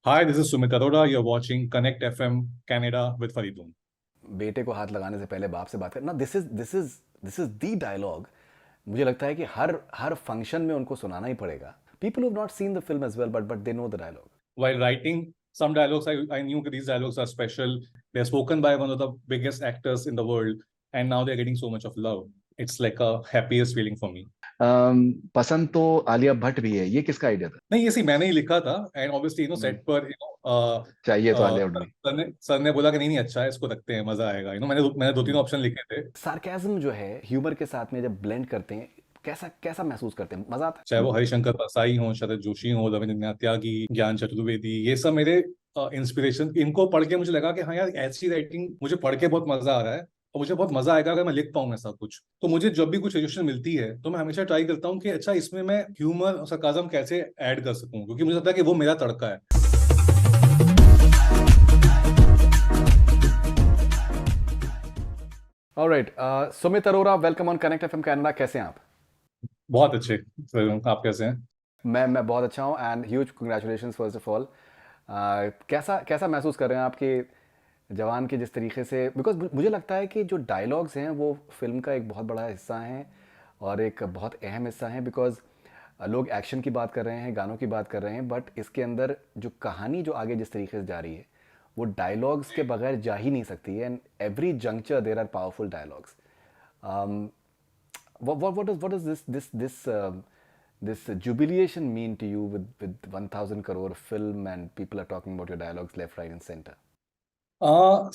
Hi, this is Sumit Arora. You're watching Connect FM Canada with Faridoon. बेटे को हाथ लगाने से पहले बाप से बात करना, दिस इज दी डायलॉग। मुझे लगता है कि हर फंक्शन में उनको सुनाना ही पड़ेगा। People have not seen the film as well, but they know the dialogue. While writing some dialogues, I knew that these dialogues are special. They're spoken by one of the biggest actors in the world, and now they're getting so much of love. It's like a happiest feeling for me. पसंद तो आलिया भट्ट भी है, ये किसका idea था? नहीं, ये सी मैंने ही लिखा था, एंड ऑब्वियसली सेट पर चाहिए तो आलिया भट्ट भी। सर ने बोला कि नहीं नहीं अच्छा है, इसको रखते हैं, मजा आएगा। मैंने दो तीन ऑप्शन लिखे थे। सार्केज्म जो है ह्यूमर के साथ में जब ब्लेंड करते हैं, कैसा कैसा महसूस करते हैं, मजा आता है। चाहे वो हरिशंकर परसाई हो, शरद जोशी हो, रविंद्रनाथ त्यागी, ज्ञान चतुर्वेदी, ये सब मेरे इंस्पिरेशन। इनको पढ़ के मुझे लगा कि हाँ यार, ऐसी राइटिंग मुझे पढ़ के बहुत मजा आ रहा है, और मुझे बहुत मजा आएगा अगर मैं लिख पाऊंगा ऐसा कुछ। तो मुझे जब भी कुछ सजेशन मिलती है तो मैं हमेशा ट्राई करता हूँ कि अच्छा, इसमें मैं ह्यूमर और सरकाज़म कैसे ऐड कर सकूं, क्योंकि मुझे लगता है कि वो मेरा तड़का है। Alright, Sumit Arora, welcome on connect FM Canada. कैसे हैं आप? बहुत अच्छे सर, आप कैसे हैं? मैं बहुत अच्छा हूँ, and huge congratulations first of all. कैसा कैसा महसूस कर रहे हैं आपके जवान के जिस तरीके से, बिकॉज मुझे लगता है कि जो डायलॉग्स हैं वो फिल्म का एक बहुत बड़ा हिस्सा हैं और एक बहुत अहम हिस्सा हैं, बिकॉज लोग एक्शन की बात कर रहे हैं, गानों की बात कर रहे हैं, बट इसके अंदर जो कहानी जो आगे जिस तरीके से जा रही है वो डायलॉग्स के बगैर जा ही नहीं सकती है। And every juncture there are powerful dialogues. what does this jubilation mean to you with 1000 crore film and people are talking about your dialogues left, right and center?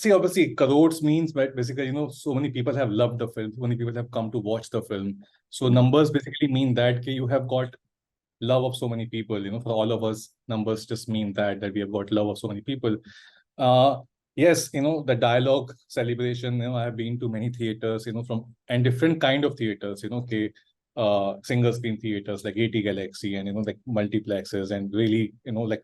See, obviously, crores means, but basically, so many people have loved the film. So many people have come to watch the film. So numbers basically mean that you have got love of so many people. For all of us, numbers just mean that we have got love of so many people. Yes, the dialogue celebration. I have been to many theaters. And different kind of theaters. Single screen theaters like 80 Galaxy, and like multiplexes, and really like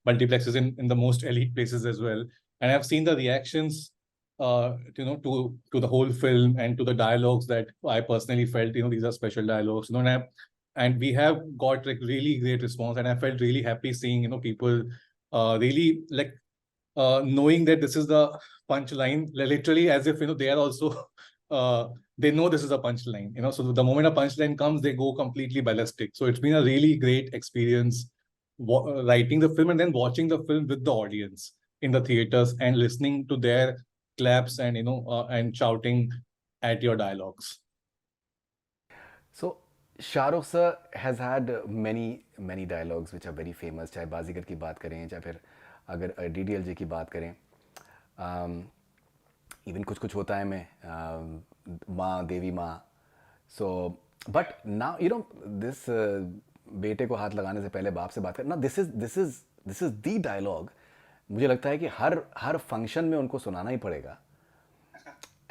multiplexes in the most elite places as well. And I've seen the reactions to the whole film and to the dialogues that I personally felt these are special dialogues, and we have got like really great response, and I felt really happy seeing people really like knowing that this is the punchline, literally as if they are also they know this is a punchline, so the moment a punchline comes, they go completely ballistic. So it's been a really great experience writing the film and then watching the film with the audience in the theaters and listening to their claps and and shouting at your dialogues. So Shahrukh sir has had many dialogues which are very famous, चाहे बाजीगर की बात करें, चाहे फिर अगर DDLJ की बात करें, इवन कुछ कुछ होता है मैं माँ देवी माँ। सो बट नाउ दिस बेटे को हाथ लगाने से पहले बाप से बात करना, दिस इज दी डायलॉग। मुझे लगता है कि हर फंक्शन में उनको सुनाना ही पड़ेगा।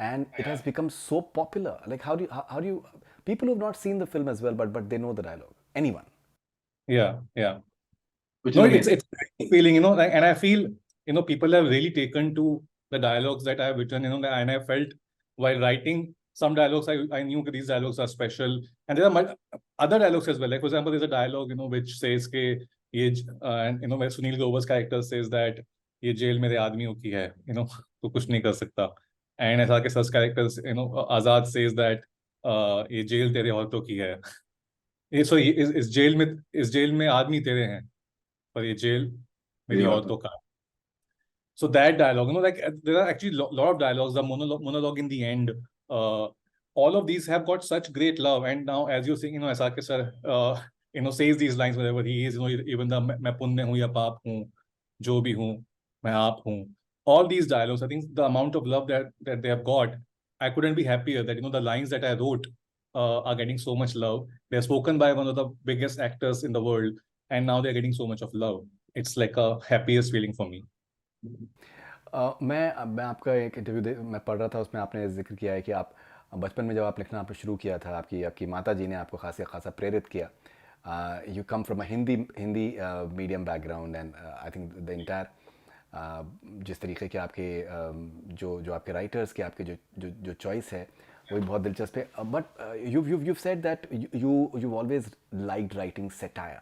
And it has become so popular. Like how do you people who have not seen the film as well, but they know the dialogue. Anyone? Yeah. No, it's a feeling, and I feel, people have really taken to the dialogues that I have written, and I felt while writing some dialogues, I knew that these dialogues are special. And there are other dialogues as well. Like, for example, there's a dialogue, which says ke, and, where Sunil Grover's character says that, ye jail mere aadmiyon ki hai, to kuch nahi kar sakta. And SRK sir's characters, Azad says that, ये jail तेरे औरतों की है। इस jail में आदमी तेरे हैं, पर ये जेल मेरी औरतों का। So that dialogue, like there are actually lot of dialogues. The monologue in the end, all of these have got such great love. And now, as you're saying, SRK sir, says these lines wherever he is. Even the मैं पुण्य हूँ या पाप हूँ, जो भी हूँ, मैं आप हूँ. All these dialogues, I think the amount of love that they have got, I couldn't be happier that the lines that I wrote are getting so much love. They're spoken by one of the biggest actors in the world, and now they're getting so much of love. It's like a happiest feeling for me. मैं आपका एक interview मैं पढ़ रहा था, उसमें आपने जिक्र किया है कि आप बचपन में जब आप लिखना आपने शुरू किया था, आपकी माता जी ने आपको खासा प्रेरित किया। You come from a Hindi medium background, and I think the entire जिस तरीके के आपके जो आपके राइटर्स के आपके जो चॉइस है वो भी बहुत दिलचस्प है। But you said that you always liked writing satire.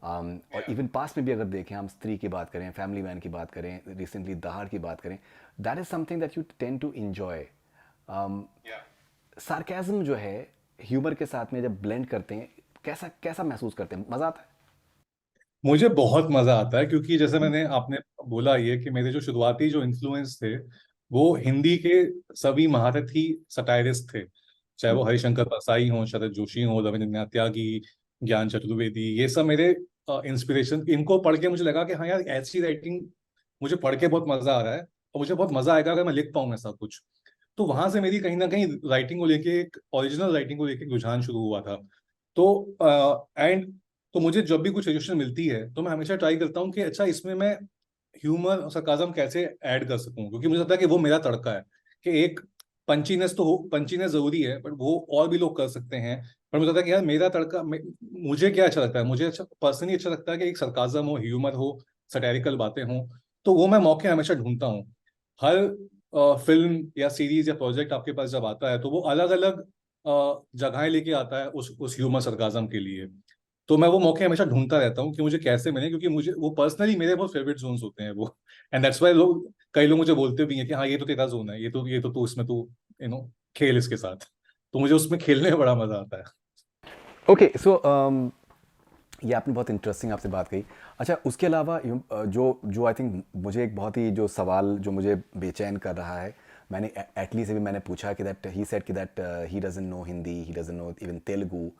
और इवन पास्ट में भी अगर देखें, हम स्त्री की बात करें, फैमिली मैन की बात करें, रिसेंटली दहाड़ की बात करें, that is something that you tend to enjoy. Sarcasm जो है ह्यूमर के साथ में जब ब्लेंड करते हैं, कैसा कैसा महसूस करते हैं? मज़ा आता है? मुझे बहुत मजा आता है क्योंकि जैसे मैंने आपने बोला ये कि मेरे जो शुरुआती जो इन्फ्लुएंस थे वो हिंदी के सभी महारथी सटायरिस्ट थे, चाहे वो हरिशंकर परसाई हो, शरद जोशी हो, रविंद्रनाथ त्यागी, ज्ञान चतुर्वेदी, ये सब मेरे इंस्पिरेशन. इनको पढ़ के मुझे लगा कि हाँ यार, ऐसी राइटिंग मुझे पढ़ के बहुत मजा आ रहा है और मुझे बहुत मजा आएगा अगर मैं लिख पाऊंगा ऐसा कुछ. तो वहां से मेरी कहीं ना कहीं राइटिंग को लेके, एक ओरिजिनल राइटिंग को लेके रुझान शुरू हुआ था. तो एंड तो मुझे जब भी कुछ सजेशन मिलती है तो मैं हमेशा ट्राई करता हूँ कि अच्छा इसमें मैं ह्यूमर और सरकाजम कैसे ऐड कर सकूं, क्योंकि मुझे लगता है कि वो मेरा तड़का है. कि एक पंचीनेस तो हो, पंचीनेस जरूरी है, बट वो और भी लोग कर सकते हैं. पर मुझे लगता है कि यार मेरा तड़का मुझे क्या अच्छा लगता है, मुझे अच्छा पर्सनली अच्छा लगता है कि एक सरकाजम हो, ह्यूमर हो, सटैरिकल बातें हों. तो वो मैं मौके हमेशा ढूंढता हूँ. हर फिल्म या सीरीज या प्रोजेक्ट आपके पास जब आता है तो वो अलग अलग जगहें लेके आता है उस ह्यूमर सरकाजम के लिए. तो मैं वो मौके हमेशा ढूंढता रहता हूँ कि मुझे कैसे मिले, क्योंकि मुझे वो पर्सनली मेरे बहुत फेवरेट जोन्स होते हैं वो. एंड दैट्स व्हाई कई लोग मुझे बोलते भी हैं कि हाँ ये तो तेरा जोन है, ये तो तू इसमें तू खेल इसके साथ. तो मुझे उसमें खेलने में बड़ा मजा आता है. ओके, सो ये आपने बहुत इंटरेस्टिंग आपसे बात कही. अच्छा, उसके अलावा जो जो आई थिंक मुझे एक बहुत ही जो सवाल जो मुझे बेचैन कर रहा है, मैंने एटली से भी मैंने पूछा कि दैट ही सेड कि that he doesn't know Hindi, he doesn't know even Telugu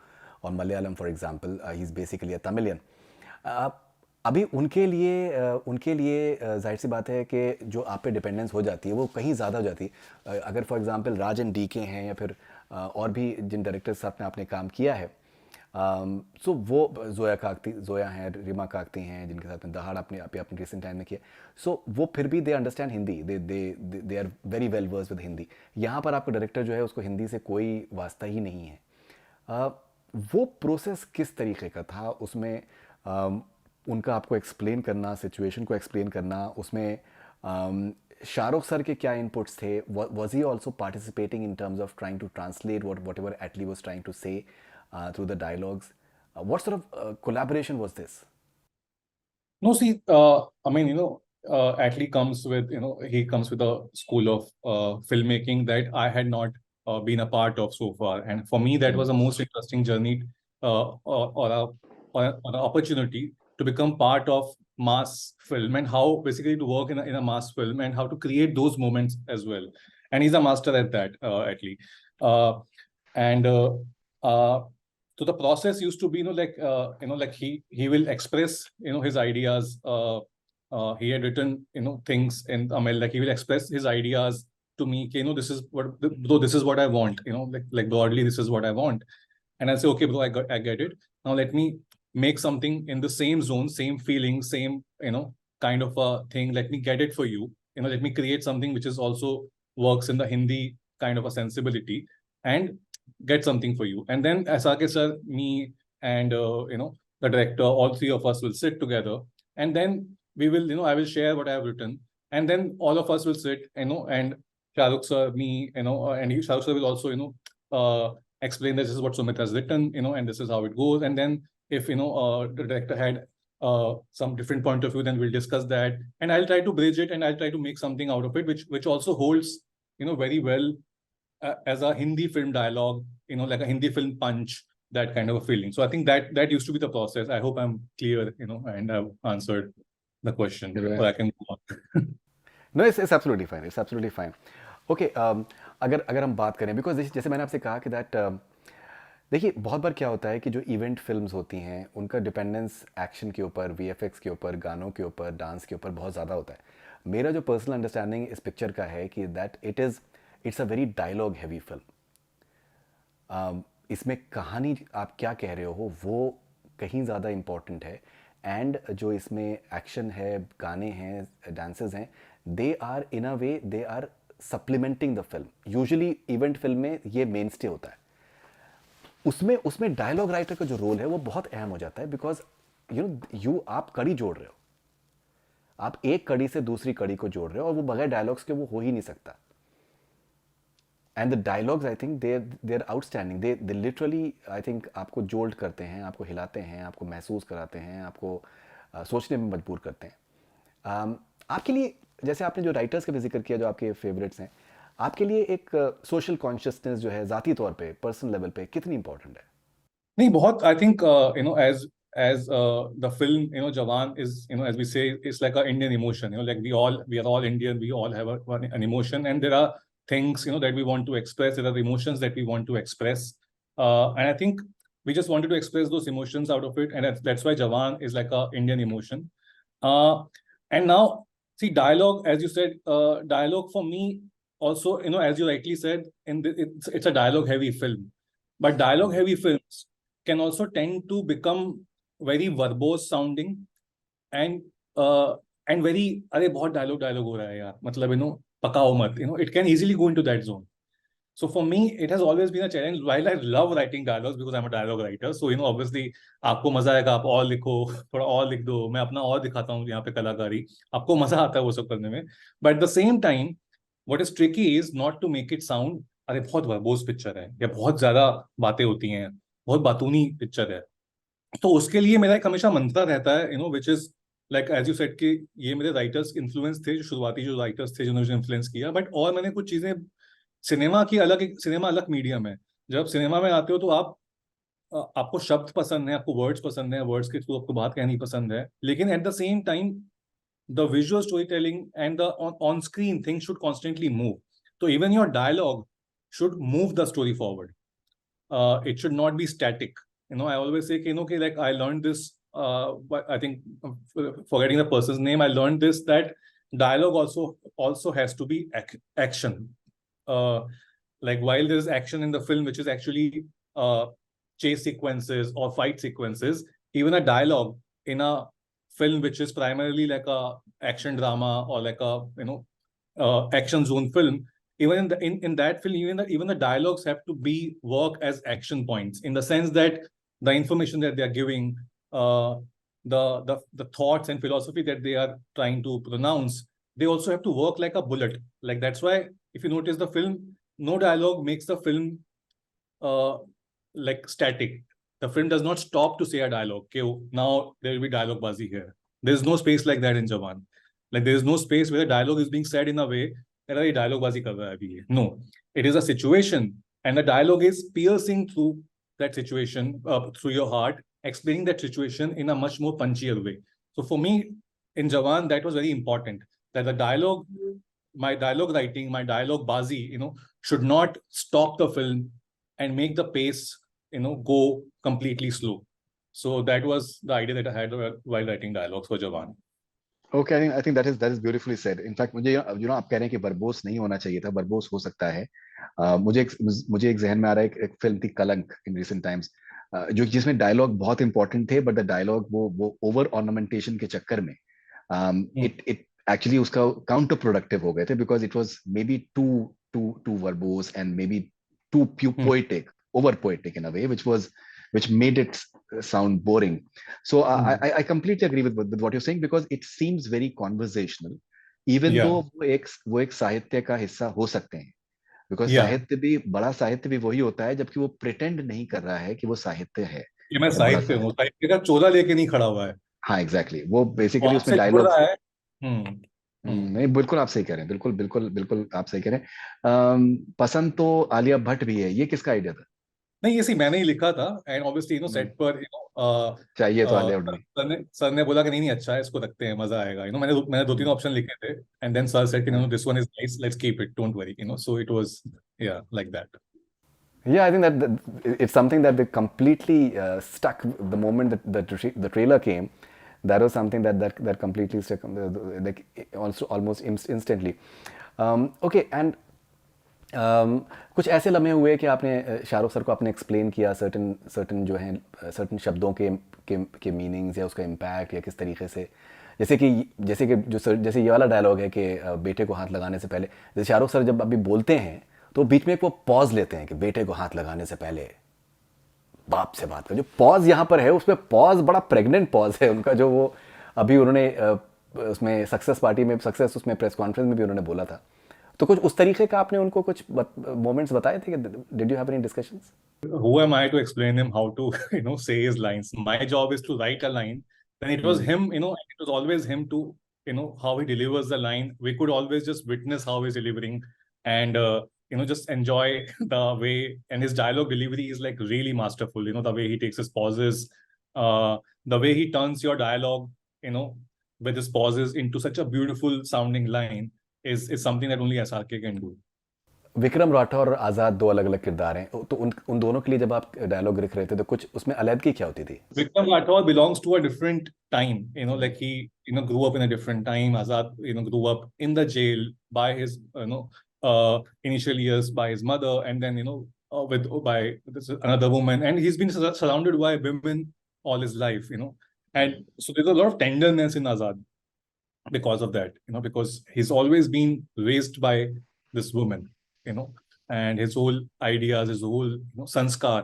और Malayalam for example, he is basically a Tamilian. अभी उनके लिए जाहिर सी बात है कि जो आप पे डिपेंडेंस हो जाती है वो कहीं ज़्यादा हो जाती है. अगर for example Raj and D के हैं या फिर और भी जिन डायरेक्टर्स साथ में आपने काम किया है, सो वो जोया हैं, रीमा काकती हैं, जिनके साथ में दहाड़ आपने रिसेंट टाइम में किया. सो वो फिर भी they understand Hindi, they are very well versed with Hindi. यहाँ पर आपका डायरेक्टर जो है उसको हिंदी से कोई वास्ता ही नहीं है. अ, वो प्रोसेस किस तरीके का था उसमें? उनका आपको एक्सप्लेन करना, सिचुएशन को एक्सप्लेन करना, उसमें शाहरुख सर के क्या इनपुट्स थे? Was he also participating in terms of trying to translate whatever Atlee was trying to say through the dialogues? What sort of collaboration was this? No, see, I mean, Atlee comes with, he comes with a school of filmmaking that I had not been a part of so far. And for me, that was the most interesting journey or an opportunity to become part of mass film, and how basically to work in a mass film and how to create those moments as well. And he's a master at that, Atlee. And so the process used to be like he will express his ideas. He had written things in Tamil, like he will express his ideas to me, this is what, bro, this is what I want, like broadly this is what I want. And I say, okay bro, I get it. Now let me make something in the same zone, same feeling, same kind of a thing. Let me get it for you. Let me create something which is also works in the Hindi kind of a sensibility, and get something for you. And then SRK sir, me, and the director, all three of us will sit together, and then we will, I will share what I have written, and then all of us will sit, and Shahrukh sir, me, and Shahrukh sir will also, explain this is what Sumit has written, and this is how it goes. And then if the director had some different point of view, then we'll discuss that, and I'll try to bridge it, and I'll try to make something out of it, which also holds very well as a Hindi film dialogue, like a Hindi film punch, that kind of a feeling. So I think that used to be the process. I hope I'm clear, and I've answered the question, or I can go on. No, it's absolutely fine. It's absolutely fine. Okay, अगर हम बात करें, because जैसे मैंने आपसे कहा कि that देखिए, बहुत बार क्या होता है कि जो इवेंट फिल्म्स होती हैं उनका डिपेंडेंस एक्शन के ऊपर, वीएफएक्स के ऊपर, गानों के ऊपर, डांस के ऊपर बहुत ज़्यादा होता है. मेरा जो पर्सनल अंडरस्टैंडिंग इस पिक्चर का है कि that it's a very dialogue heavy film. इसमें कहानी आप क्या कह रहे हो वो कहीं ज़्यादा इम्पॉर्टेंट है. एंड जो इसमें एक्शन है, गाने हैं, डांसेस हैं, they are in a way they are supplementing the film. Usually event film में ये मेन स्टे होता है. उसमें डायलॉग राइटर का जो रोल है वो बहुत अहम हो जाता है, बिकॉज आप कड़ी जोड़ रहे हो, आप एक कड़ी से दूसरी कड़ी को जोड़ रहे हो, और वो बगैर डायलॉग्स के वो हो ही नहीं सकता. And the dialogues I think they are outstanding, they literally I think आपको जोल्ट करते हैं, आपको हिलाते हैं, आपको महसूस कराते हैं, आपको सोचने में मजबूर करते हैं। आपके लिए, जैसे आपने जो राइटर्स का भी जिक्र किया जो आपके फेवरेट्स हैं, आपके लिए एक सोशल कॉन्शियसनेस जो है ज़ाती तौर पे, पर्सनल लेवल पे कितनी इंपॉर्टेंट है? नहीं, बहुत, I think as the film, Jawan is, as we say, it's like an Indian emotion. Like we are all Indian. We all have an emotion, and there are things that we want to express. There are emotions that we want to express, and I think we just wanted to express those emotions out of it, and that's why Jawan is like a Indian emotion. Uh, and now, see, dialogue, as you said, dialogue for me also, as you rightly said, it's a dialogue-heavy film, but dialogue-heavy films can also tend to become very verbose sounding and very अरे बहुत dialogue हो रहा है यार, मतलब पकाओ मत, it can easily go into that zone. So for me it has always been a challenge. While I love writing dialogues because I'm a dialogue writer, so obviously आपको मजा आएगा, आप और लिखो, थोड़ा और लिख दो, मैं अपना और दिखाता हूँ यहाँ पे कलाकारी, आपको मजा आता है वो सब करने में, but at the same time what is tricky is not to make it sound अरे बहुत verbose पिक्चर है या बहुत ज्यादा बातें होती हैं, बहुत बातूनी पिक्चर है। तो उसके लिए मेरा एक हमेशा मंत्र रहता है, which is like as you said कि ये मेरे राइटर्स इन्फ्लुएंस थे, जो शुरुआती जो राइटर्स थे जिन्होंने इन्फ्लुएंस किया, बट और मैंने कुछ चीजें, सिनेमा अलग मीडियम है। जब सीनेमा में आते हो तो आपको शब्द पसंद है, आपको वर्ड्स पसंद है, वर्ड्स के थ्रू आपको बात कहनी पसंद है, लेकिन at the same time the visual story telling and the on screen things should constantly move. तो even your dialogue should move the story forward. It should not be static. I always say, like I learned this, I think, forgetting the person's name, I learned this, that dialogue also has to be action. Like while there is action in the film, which is actually chase sequences or fight sequences, even a dialogue in a film which is primarily like a action drama or like a action zone film, even in that film, even the dialogues have to be work as action points, in the sense that the information that they are giving, the thoughts and philosophy that they are trying to pronounce, they also have to work like a bullet. Like that's why if you notice the film, no dialogue makes the film like static. The film does not stop to say a dialogue. Okay, now there will be dialogue bazi here. There is no space like that in Jawan. Like there is no space where the dialogue is being said in a way that ये dialogue बाजी कर रहा है अभी ये. No, it is a situation, and the dialogue is piercing through that situation, through your heart, explaining that situation in a much more punchier way. So for me, in Jawan, that was very important. That the dialogue, my dialogue writing, my dialogue bazi, should not stop the film and make the pace, go completely slow. So that was the idea that I had while writing dialogues for Jawan. Okay, I think that is beautifully said. In fact मुझे आप कह रहे हैं कि verbose नहीं होना चाहिए था, वर्बोस हो सकता है। मुझे एक जहन में आ रहा है, एक फिल्म थी कलंक इन रिसेंट टाइम्स, जो जिसमें डायलॉग बहुत इंपॉर्टेंट थे, बट द डायलॉग वो ओवर ऑर्नामेंटेशन के चक्कर में इट एक्चुअली उसका काउंटर प्रोडक्टिव हो गए थे, because it was maybe too verbose and maybe too poetic, over poetic in a way which made it sound boring. So I completely agree with what you're saying, because it seems very conversational, even though वो एक साहित्य का हिस्सा हो सकते हैं, because बड़ा साहित्य भी वही होता है जबकि वो प्रिटेंड नहीं कर रहा है कि वो साहित्य है। ये मैं साहित्य हूँ, साहित्य का चोला लेके नहीं खड़ा हुआ है। हाँ, एग्जैक्टली, वो बेसिकली उसमें डायलॉग नहीं, बिल्कुल आप सही कह रहे हैं, बिल्कुल आप सही कह रहे हैं। पसंद तो आलिया भट्ट भी है, ये किसका आइडिया था? नहीं, ये मैंने ही लिखा था, एंड ऑब्वियसली सेट पर चाहिए तो आलिया भट्ट सर ने बोला कि नहीं अच्छा है, इसको रखते हैं, मजा आएगा। मैंने 2-3 ऑप्शन लिखे थे, एंड देन सर सेड कि this one is nice, let's keep it, don't worry, so it was like that. Yeah, I think that it's something that they completely stuck the moment that the trailer came. That was something that completely stuck, like also almost instantly. Okay, and कुछ ऐसे लम्हे हुए कि आपने Shahrukh sir को आपने explain किया certain जो हैं सर्टन शब्दों के मीनिंग्स या उसका इम्पैक्ट या किस तरीके से, जैसे कि जैसे ये वाला डायलॉग है कि बेटे को हाथ लगाने से पहले, जैसे शाहरुख सर जब अभी बोलते हैं तो बीच में एक वो पॉज लेते हैं कि बेटे को हाथ लगाने से पहले बाप से बात कर, जो पॉज यहाँ पर है उसमें पॉज बड़ा प्रेग्नेंट पॉज है उनका, जो वो अभी उन्होंने उसमें सक्सेस उसमें प्रेस कॉन्फ्रेंस में भी उन्होंने बोला था। तो कुछ उस तरीके का आपने उनको कुछ मोमेंट्स बताए थे कि did you have any discussions? Who am I to explain him how to, say his lines? My job is to write a line. Then it was him, and it was always him to, how he delivers the line. We could always just witness how he's delivering and, just enjoy the way. And his dialogue delivery is like really masterful. The way he takes his pauses, the way he turns your dialogue, with his pauses into such a beautiful sounding line is something that only SRK can do. Vikram Rathore और आज़ाद दो अलग अलग किरदार हैं, तो उन दोनों के लिए जब आप डायलॉग लिख रहे थे तो कुछ उसमें अलग क्या होती थी? Vikram Rathore belongs to a different time, like he, grew up in a different time. Azad, grew up in the jail by his, initial years by his mother, and then, by another woman, and he's been surrounded by women all his life, and so there's a lot of tenderness in Azad because of that, because he's always been raised by this woman, and his whole ideas, his whole sanskar,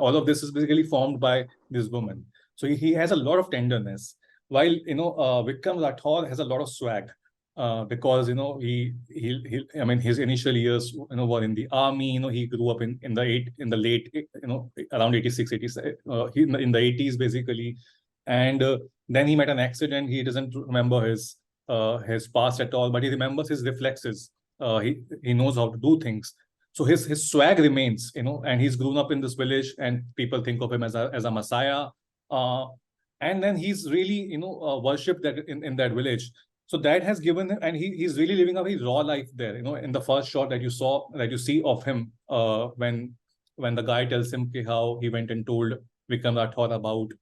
all of this is basically formed by this woman. So he has a lot of tenderness. While Vikram Rathore has a lot of swag, because I mean his initial years were in the army. He grew up in the late around 86, 87, in the 80s basically, and then he met an accident. He doesn't remember his past at all, but he remembers his reflexes. He knows how to do things. So his swag remains, and he's grown up in this village, and people think of him as a messiah. And then he's really, worshipped that in that village. So that has given him, and he's really living a very raw life there. In the first shot that you see of him, when the guy tells him how he went and told Vikram Rathore about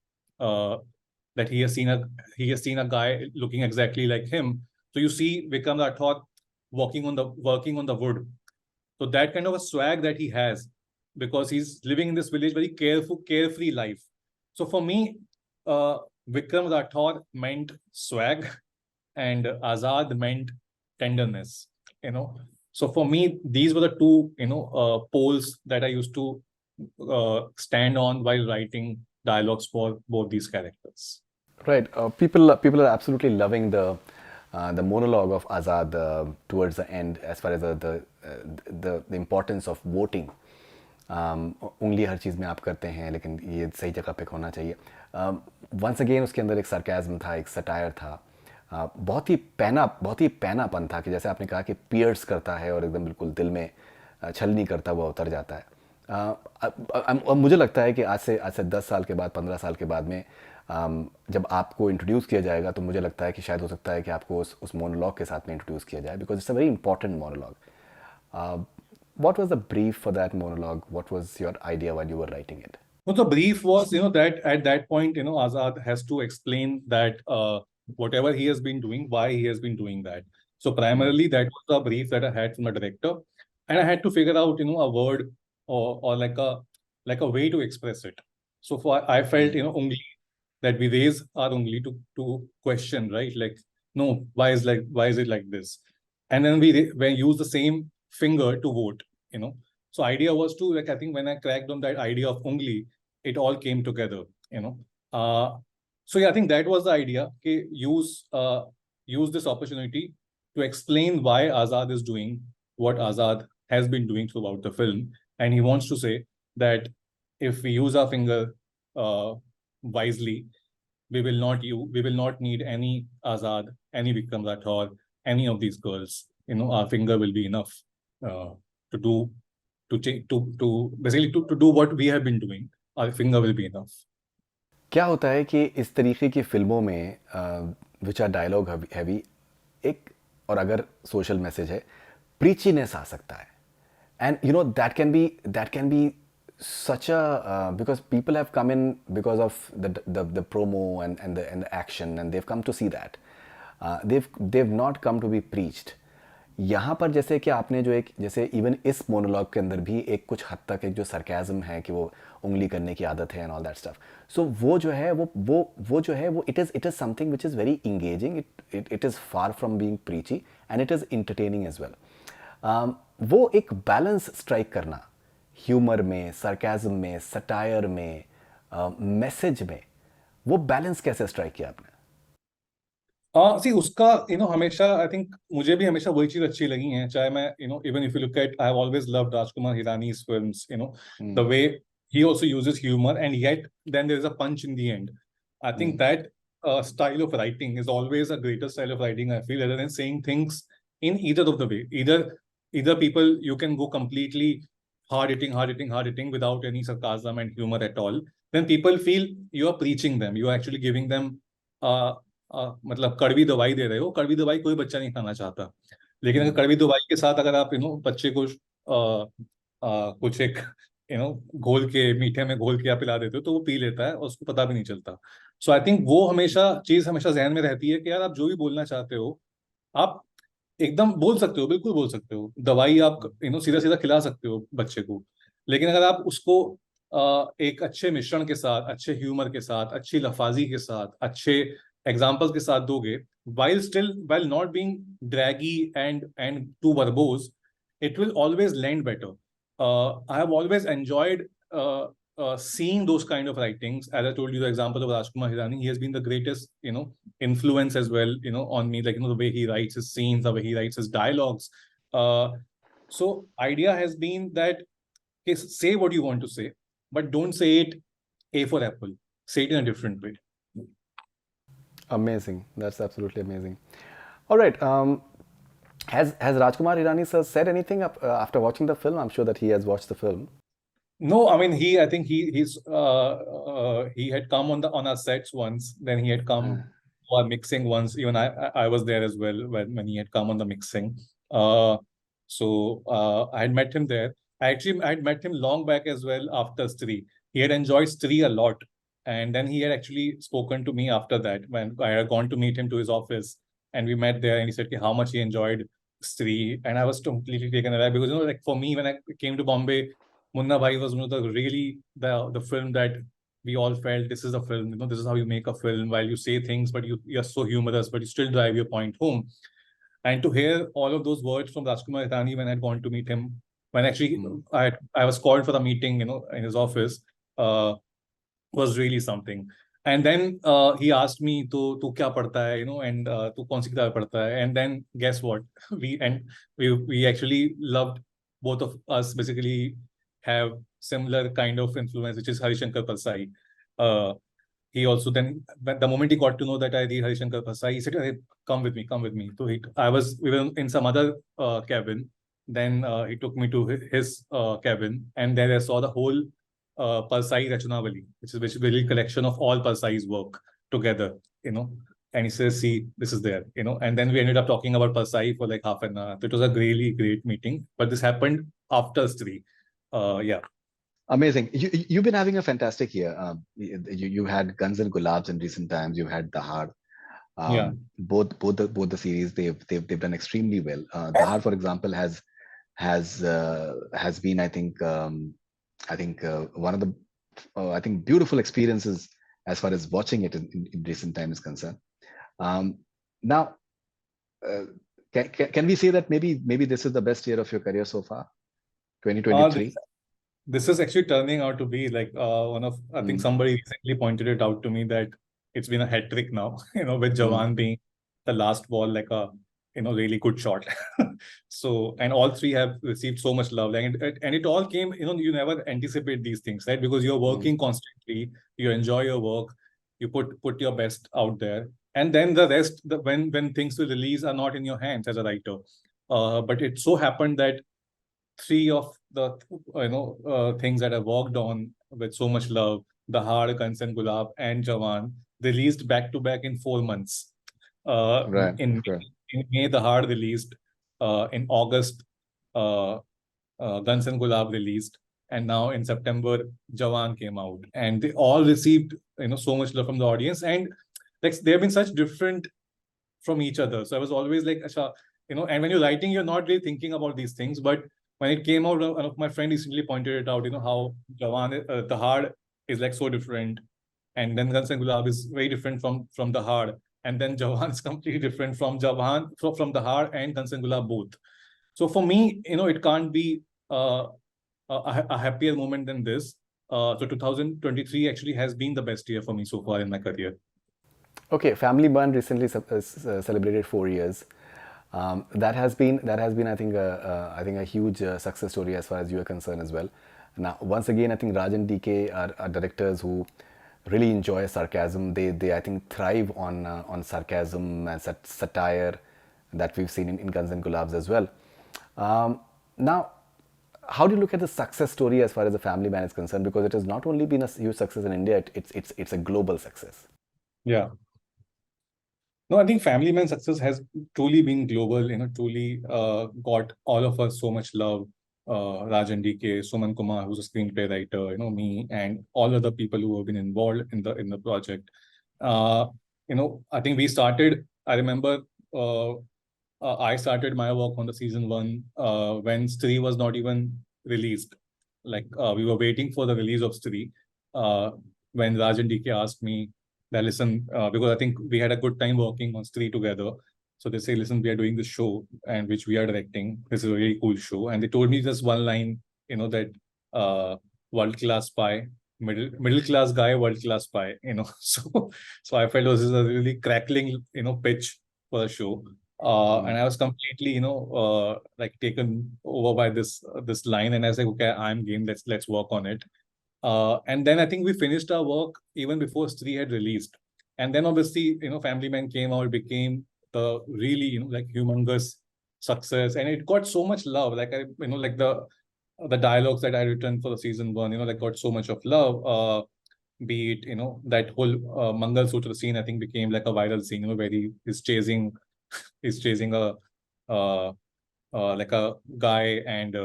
that he has seen a guy looking exactly like him. So you see Vikram Rathore working on the wood. So that kind of a swag that he has, because he's living in this village, very carefree life. So for me, Vikram Rathore meant swag, and Azad meant tenderness. So for me, these were the two poles that I used to stand on while writing dialogues for both these characters. Right. People are absolutely loving the monologue of Azad towards the end, as far as the importance of voting. उंगली हर चीज़ में आप करते हैं, लेकिन ये सही जगह पे होना चाहिए. वंस अगेन उसके अंदर एक सरकाज़म था, एक सटायर था, बहुत ही पैनापन था कि जैसे आपने कहा कि पियर्स करता है और एकदम बिल्कुल दिल में छल नहीं करता, वो उतर जाता है. और मुझे लगता है कि आज से 10 साल के बाद, 15 साल के बाद में जब आपको इंट्रोड्यूस किया जाएगा, तो मुझे लगता है कि शायद हो सकता है कि आपको उस मोनोलॉग के साथ में इंट्रोड्यूस किया जाए, because it's a very important monologue. What was the brief for that monologue? What was your idea when you were writing it? Well, the brief was, that at that point, Azad has to explain that whatever he has been doing, why he has been doing that. So primarily, that was the brief that I had from the director, and I had to figure out, a word or like a way to express it. So I felt, only that we raise our ungli to question, right? Like, no, why is it like this? And then we use the same finger to vote, So idea was to, like, I think when I cracked on that idea of ungli, it all came together, So yeah, I think that was the idea. Okay, use this opportunity to explain why Azad is doing what Azad has been doing throughout the film, and he wants to say that if we use our finger wisely, we will not need any Azad, any Vikram Rathore, any of these girls. Our finger will be enough to do what we have been doing. Our finger will be enough. क्या होता है कि इस तरीके की फिल्मों में which are dialogue heavy, एक और अगर सोशल मैसेज है, प्रीचीनेस आ सकता है, and that can be such a because people have come in because of the promo and the action, and they've come to see that. They've not come to be preached. यहाँ पर जैसे कि आपने जो एक, जैसे इवन इस monologue के अंदर भी एक कुछ हद तक एक जो सरकाज़म है कि वो उंगली करने की आदत है and all that stuff. So वो जो है वो it is something which is very engaging. It is far from being preachy, and it is entertaining as well. वो एक बैलेंस स्ट्राइक करना ह्यूमर में, सरकाज़म में, सटायर में, मैसेज में, वो बैलेंस कैसे स्ट्राइक किया आपने? See उसका हमेशा I think मुझे भी हमेशा वही चीज अच्छी लगी है, चाहे मैं even if you look at, I have always loved Rajkumar Irani's films, the way he also uses humor and yet then there is a punch in the end. I think that style of writing is always a greater style of writing, I feel, rather than saying things in either of the way. Either people, you can go completely hard hitting without any sarcasm and humor at all. Then people feel you are preaching them. You are actually giving them मतलब कड़वी दवाई दे रहे हो. कड़वी दवाई कोई बच्चा नहीं खाना चाहता, लेकिन अगर कड़वी दवाई के साथ अगर आप बच्चे को कुछ एक घोल के, मीठे में घोल के आप पिला देते हो, तो वो पी लेता है और उसको पता भी नहीं चलता. सो आई थिंक वो चीज हमेशा जहन में रहती है कि यार आप जो भी बोलना चाहते हो, आप एकदम बोल सकते हो, बिल्कुल बोल सकते हो. दवाई आप सीधा सीधा खिला सकते हो बच्चे को, लेकिन अगर आप उसको एक अच्छे मिश्रण के साथ, अच्छे ह्यूमर के साथ, अच्छी लफाजी के साथ, अच्छे एग्जाम्पल्स के साथ दोगे, while not being draggy and too verbose, it will always land better. I have always enjoyed seeing those kind of writings. As I told you, the example of Rajkumar Irani, he has been the greatest, influence as well, on me. Like, the way he writes his scenes, the way he writes his dialogues. So idea has been that, okay, say what you want to say, but don't say it A for apple. Say it in a different way. Amazing. That's absolutely amazing. All right. Has Rajkumar Irani sir said anything after watching the film? I'm sure that he has watched the film. No, I mean I think he had come on our sets once. Then he had come to our mixing once. Even I was there as well when he had come on the mixing. So I had met him there. I had met him long back as well after Stree. He had enjoyed Stree a lot, and then he had actually spoken to me after that when I had gone to meet him to his office, and we met there, and he said how much he enjoyed Stree, and I was completely taken aback because like for me, when I came to Bombay, Munna Bhai was really the film that we all felt, this is a film, this is how you make a film, while you say things, but you're so humorous, but you still drive your point home. And to hear all of those words from Rajkumar Irani when I had gone to meet him, when actually I was called for the meeting, in his office, was really something. And then he asked me, "Tu kya padhta hai?" And "Tu kaun si kitab padhta hai?" And then guess what? We actually loved, both of us basically have similar kind of influence, which is Harishankar Parsai. He also then, the moment he got to know that I read Harishankar Parsai, he said, "Hey, come with me." So we were in some other cabin. Then he took me to his cabin, and then I saw the whole Parsai Rachanavali, which is basically a collection of all Parsai's work together, And he says, "See, this is there, And then we ended up talking about Parsai for like half an hour. So it was a really great meeting. But this happened after Stree. Yeah. Amazing. You've been having a fantastic year. You had Guns and Gulabs in recent times. You had Dahad. Yeah. Both the series they've done extremely well. Dahad, for example, has been, I think one of the beautiful experiences as far as watching it in recent times is concerned. Now, can we say that maybe this is the best year of your career so far, 2023? This is actually turning out to be like I think somebody recently pointed it out to me that it's been a hat trick now, with Jawan being the last ball, like a really good shot. So, and all three have received so much love, and it all came, you never anticipate these things, right? Because you're working constantly, you enjoy your work, you put your best out there, and then the rest, when things will release, are not in your hands as a writer. But it so happened that three of the things that I worked on with so much love, Dahad, Guns and Gulab, and Jawan, released back to back in 4 months. Right. In May, Dahad released. In August, Guns and Gulab released, and now in September, Jawan came out, and they all received so much love from the audience, and like they've been such different from each other. So I was always like, Asha, and when you're writing, you're not really thinking about these things, but when it came out, one of my friends recently pointed it out, how Jawan, Dahad is like so different, and then Guns and Gulab is very different from Dahad, and then Jawan is completely different from Dahad and Guns and Gulab both. So for me, it can't be a happier moment than this. So 2023 actually has been the best year for me so far in my career. Okay, Family Bun recently celebrated 4 years. That has been I think a huge success story as far as you are concerned as well. Now, once again, I think Raj and DK are directors who really enjoy sarcasm. They I think thrive on sarcasm and satire that we've seen in Guns and Gulabs as well. Now, how do you look at the success story as far as the Family Man is concerned? Because it has not only been a huge success in India, it's a global success. Yeah. No, I think Family Man success has truly been global, truly got all of us so much love. Rajan DK, Suman Kumar, who's a screenplay writer, me, and all other people who have been involved in the project. I think we started, I remember I started my work on the season 1 when Stree was not even released. Like we were waiting for the release of Stree when Rajan DK asked me that, listen, because I think we had a good time working on Stree together. So they say, listen, we are doing this show and which we are directing. This is a really cool show. And they told me just one line, that world-class spy, middle class guy, world-class spy, So I felt this is a really crackling, pitch for a show. And I was completely, like taken over by this line. And I was like, okay, I'm game. Let's work on it. And then I think we finished our work even before Stree had released. And then obviously, Family Man came out, became the really, like humongous success. And it got so much love. Like like the dialogues that I written for the season 1, like got so much of love. Be it, that whole Mangal Sutra scene, I think became like a viral scene, where he's chasing a like a guy, and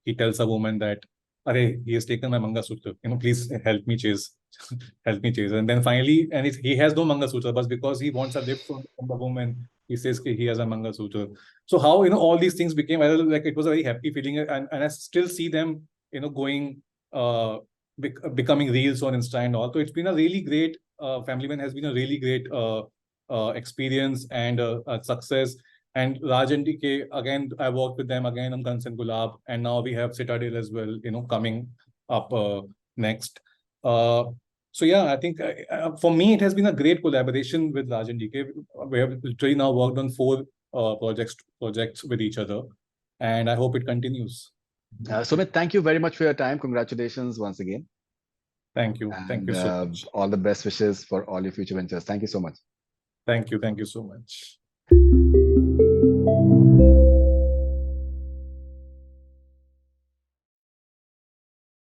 he tells a woman that, "Arey, he has taken my Manga Sutra. Please help me chase, help me chase." And then finally, and he has no Manga Sutra, but because he wants a lift from the woman, he says he has a Manga Sutra. So how all these things became viral, like it was a very happy feeling, and I still see them going becoming reels on Insta and all. So it's been a really great Family Man has been a really great experience and success. And Raj and DK, again, I worked with them again on Guns and Gulab, and now we have Citadel as well, coming up next. So yeah, I think for me, it has been a great collaboration with Raj and DK. We have literally now worked on 4 projects with each other, and I hope it continues. Sumit, thank you very much for your time. Congratulations once again. Thank you. Thank you so much. All the best wishes for all your future ventures. Thank you so much. Thank you. Thank you so much.